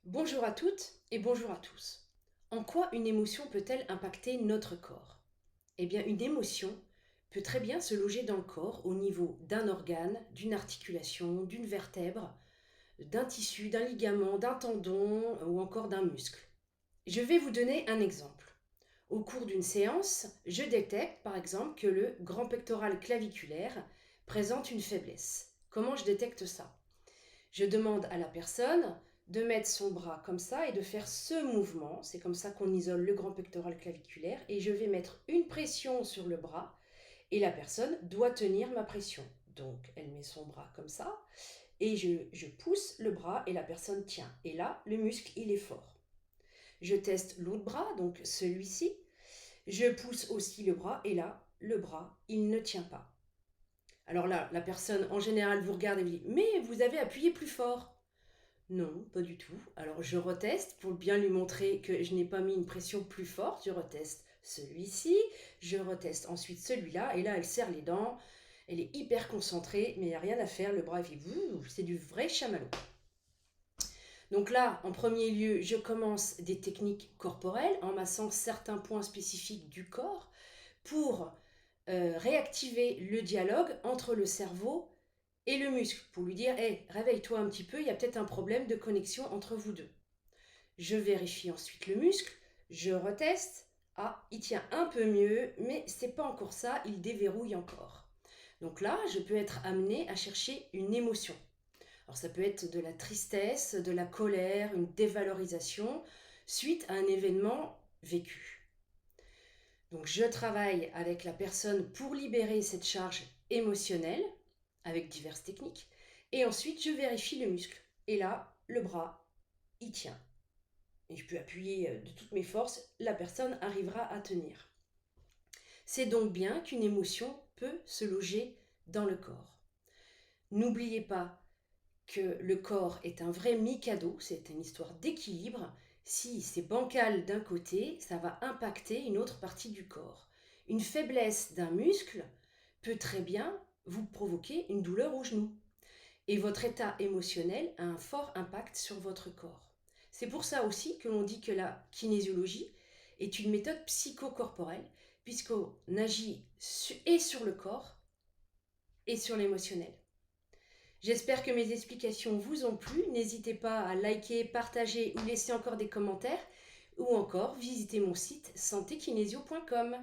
Bonjour à toutes et bonjour à tous. En quoi une émotion peut-elle impacter notre corps? Eh bien, une émotion peut très bien se loger dans le corps au niveau d'un organe, d'une articulation, d'une vertèbre, d'un tissu, d'un ligament, d'un tendon ou encore d'un muscle. Je vais vous donner un exemple. Au cours d'une séance, je détecte par exemple que le grand pectoral claviculaire présente une faiblesse. Comment je détecte ça? Je demande à la personne de mettre son bras comme ça et de faire ce mouvement. C'est comme ça qu'on isole le grand pectoral claviculaire. Et je vais mettre une pression sur le bras et la personne doit tenir ma pression. Donc elle met son bras comme ça et je pousse le bras et la personne tient. Et là, le muscle, il est fort. Je teste l'autre bras, donc celui-ci. Je pousse aussi le bras et là, le bras, il ne tient pas. Alors là, la personne en général vous regarde et vous dit mais vous avez appuyé plus fort. Non, pas du tout. Alors je reteste pour bien lui montrer que je n'ai pas mis une pression plus forte. Je reteste celui-ci, je reteste ensuite celui-là, et là elle serre les dents, elle est hyper concentrée, mais il n'y a rien à faire, le bras il fait bouh, c'est du vrai chamallow. Donc là, en premier lieu, je commence des techniques corporelles en massant certains points spécifiques du corps pour réactiver le dialogue entre le cerveau et le muscle, pour lui dire hey, réveille-toi un petit peu, il y a peut-être un problème de connexion entre vous deux. Je vérifie ensuite le muscle, je reteste. Ah, il tient un peu mieux, mais c'est pas encore ça, il déverrouille encore. Donc là, je peux être amenée à chercher une émotion. Alors ça peut être de la tristesse, de la colère, une dévalorisation suite à un événement vécu. Donc je travaille avec la personne pour libérer cette charge émotionnelle avec diverses techniques et ensuite je vérifie le muscle. Et là, le bras, il tient. Et je peux appuyer de toutes mes forces, la personne arrivera à tenir. C'est donc bien qu'une émotion peut se loger dans le corps. N'oubliez pas que le corps est un vrai mikado, c'est une histoire d'équilibre. Si c'est bancal d'un côté, ça va impacter une autre partie du corps. Une faiblesse d'un muscle peut très bien vous provoquer une douleur au genou. Et votre état émotionnel a un fort impact sur votre corps. C'est pour ça aussi que l'on dit que la kinésiologie est une méthode psychocorporelle, puisqu'on agit et sur le corps et sur l'émotionnel. J'espère que mes explications vous ont plu. N'hésitez pas à liker, partager ou laisser encore des commentaires, ou encore visiter mon site santékinésio.com.